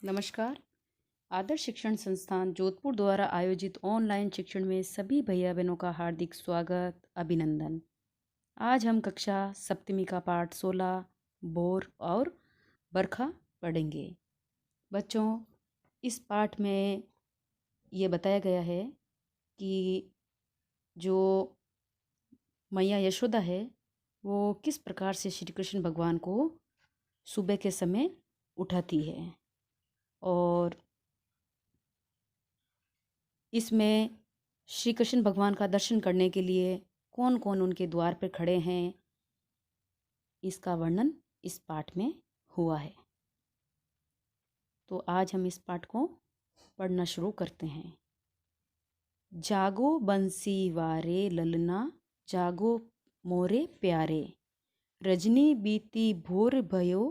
नमस्कार। आदर्श शिक्षण संस्थान जोधपुर द्वारा आयोजित ऑनलाइन शिक्षण में सभी भैया बहनों का हार्दिक स्वागत, अभिनंदन। आज हम कक्षा सप्तमी का पाठ 16 बोर और बरखा पढ़ेंगे। बच्चों, इस पाठ में ये बताया गया है कि जो मैया यशोदा है वो किस प्रकार से श्री कृष्ण भगवान को सुबह के समय उठाती है। और इसमें श्री कृष्ण भगवान का दर्शन करने के लिए कौन कौन उनके द्वार पर खड़े हैं, इसका वर्णन इस पाठ में हुआ है। तो आज हम इस पाठ को पढ़ना शुरू करते हैं। जागो बंसी वारे ललना, जागो मोरे प्यारे, रजनी बीती भोर भयो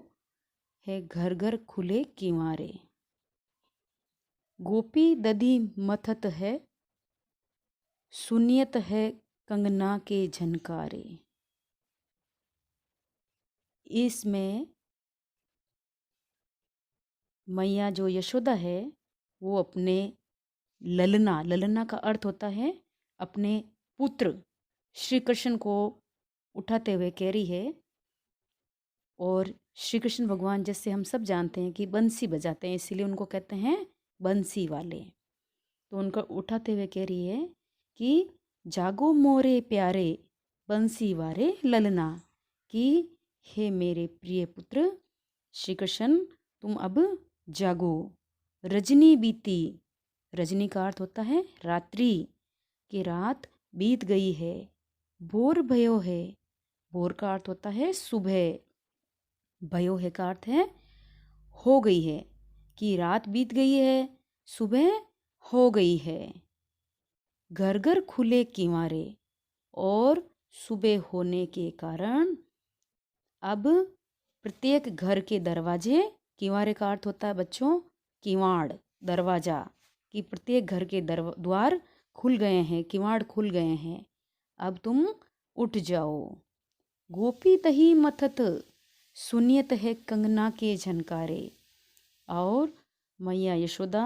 है, घर घर खुले किवारे। गोपी दधी मथत है, सुनियत है कंगना के झनकारे। इसमें मैया जो यशोदा है वो अपने ललना, ललना का अर्थ होता है अपने पुत्र श्री कृष्ण को उठाते हुए कह रही है। और श्री कृष्ण भगवान जैसे हम सब जानते हैं कि बंसी बजाते हैं, इसीलिए उनको कहते हैं बंसी वाले। तो उनको उठाते हुए कह रही है कि जागो मोरे प्यारे बंसी वारे ललना, कि हे मेरे प्रिय पुत्र श्री कृष्ण तुम अब जागो। रजनी बीती, रजनी का अर्थ होता है रात्रि, कि रात बीत गई है। भोर भयो है, भोर का अर्थ होता है सुबह, भयो है का अर्थ है हो गई है, कि रात बीत गई है, सुबह हो गई है। घर घर खुले किवारे, और सुबह होने के कारण अब प्रत्येक घर के दरवाजे, किवारे का अर्थ होता है बच्चों किवाड़, दरवाजा, कि प्रत्येक घर के द्वार खुल गए हैं, किवाड़ खुल गए हैं, अब तुम उठ जाओ। गोपी दही मथत, सुनियत है कंगना के झनकारे। और मैया यशोदा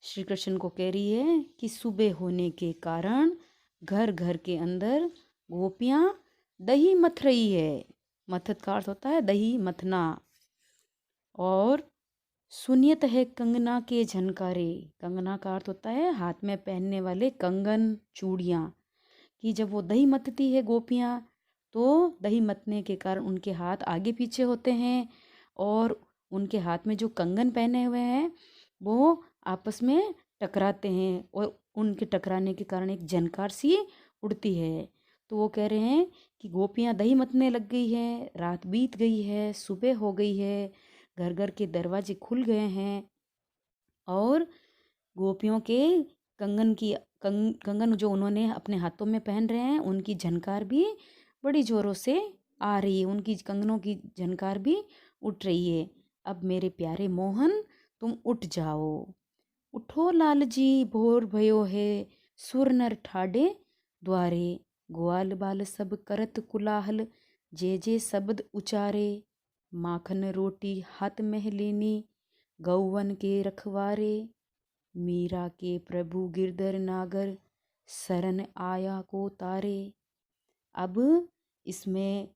श्री कृष्ण को कह रही है कि सुबह होने के कारण घर घर के अंदर गोपियाँ दही मथ रही है। मथत का अर्थ होता है दही मथना। और सुनियत है कंगना के झनकारे, कंगना का अर्थ होता है हाथ में पहनने वाले कंगन, चूड़ियाँ, कि जब वो दही मथती है गोपियाँ तो दही मथने के कारण उनके हाथ आगे पीछे होते हैं, और उनके हाथ में जो कंगन पहने हुए हैं वो आपस में टकराते हैं, और उनके टकराने के कारण एक झनकार सी उड़ती है। तो वो कह रहे हैं कि गोपियाँ दही मथने लग गई है, रात बीत गई है, सुबह हो गई है, घर घर के दरवाजे खुल गए हैं, और गोपियों के कंगन जो उन्होंने अपने हाथों में पहन रहे हैं उनकी झनकार भी बड़ी जोरों से आ रही है, उनकी कंगनों की झनकार भी उठ रही है। अब मेरे प्यारे मोहन तुम उठ जाओ। उठो लाल जी भोर भयो है, सुर नर ठाडे द्वारे, ग्वाल बाल सब करत कुलाहल, जे जे शब्द उचारे। माखन रोटी हाथ में लेनी, गौवन के रखवारे, मीरा के प्रभु गिरधर नागर, शरण आया को तारे। अब इसमें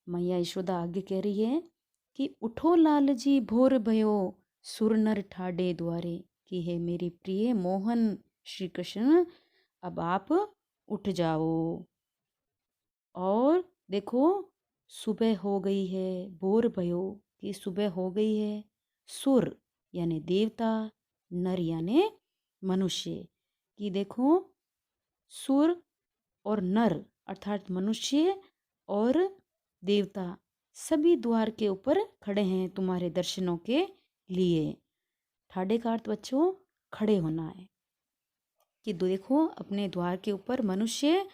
मैया यशोदा आगे कह रही है कि उठो लाल जी भोर भयो, सुर नर ठाडे द्वारे, कि है मेरे प्रिय मोहन श्री कृष्ण अब आप उठ जाओ। और देखो सुबह हो गई है, भोर भयो कि सुबह हो गई है, सुर यानी देवता, नर यानी मनुष्य, कि देखो सुर और नर अर्थात मनुष्य और देवता सभी द्वार के ऊपर खड़े हैं तुम्हारे दर्शनों के लिए। ठाडे का अर्थ बच्चों खड़े होना है, कि देखो अपने द्वार के ऊपर मनुष्य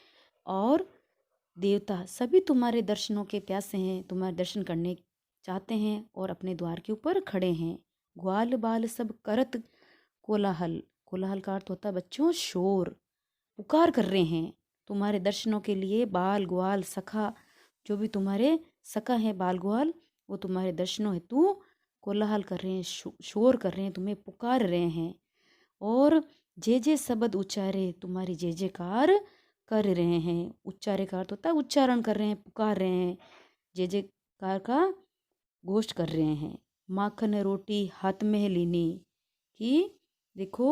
और देवता सभी तुम्हारे दर्शनों के प्यासे हैं, तुम्हारे दर्शन करने चाहते हैं और अपने द्वार के ऊपर खड़े हैं। ग्वाल बाल सब करत कोलाहल, कोलाहल का अर्थ होता है बच्चों शोर, पुकार कर रहे हैं तुम्हारे दर्शनों के लिए। बाल ग्वाल सखा, जो भी तुम्हारे सखा है बाल ग्वाल, वो तुम्हारे दर्शनों हेतु कोलाहल कर रहे हैं, शोर कर रहे हैं, तुम्हें पुकार रहे हैं और जे शब्द उच्चारे तुम्हारी जे जयकार कर रहे हैं। उच्चारे का अर्थ होता है उच्चारण कर रहे हैं, पुकार रहे हैं, जे जयकार का घोष कर रहे हैं। माखन रोटी हाथ में लीनी, कि देखो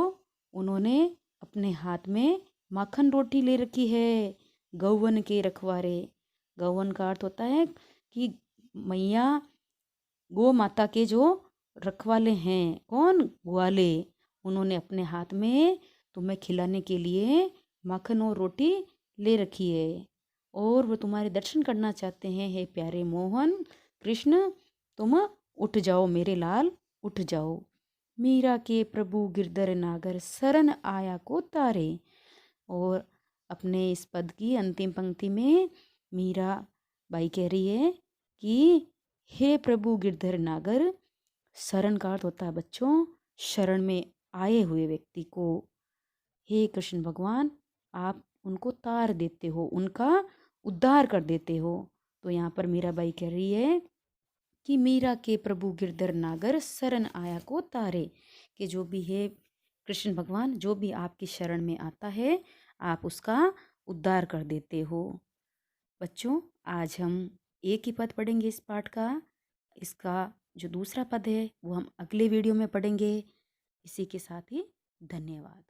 उन्होंने अपने हाथ में माखन रोटी ले रखी है। गौवन के रखवारे, गौवन का अर्थ होता है कि मैया गौ माता के जो रखवाले हैं, कौन, ग्वाले, उन्होंने अपने हाथ में तुम्हें खिलाने के लिए माखन और रोटी ले रखी है और वो तुम्हारे दर्शन करना चाहते हैं। हे प्यारे मोहन कृष्ण, तुम उठ जाओ मेरे लाल, उठ जाओ। मीरा के प्रभु गिरधर नागर शरण आया को तारे। और अपने इस पद की अंतिम पंक्ति में मीरा बाई कह रही है कि हे प्रभु गिरधर नागर, शरण का अर्थ होता है बच्चों शरण में आए हुए व्यक्ति को। हे कृष्ण भगवान, आप उनको तार देते हो, उनका उद्धार कर देते हो। तो यहाँ पर मीराबाई कह रही है कि मीरा के प्रभु गिरधर नागर शरण आया को तारे, कि जो भी है कृष्ण भगवान, जो भी आपकी शरण में आता है आप उसका उद्धार कर देते हो। बच्चों, आज हम एक ही पद पढ़ेंगे इस पाठ का। इसका जो दूसरा पद है वो हम अगले वीडियो में पढ़ेंगे। इसी के साथ ही धन्यवाद।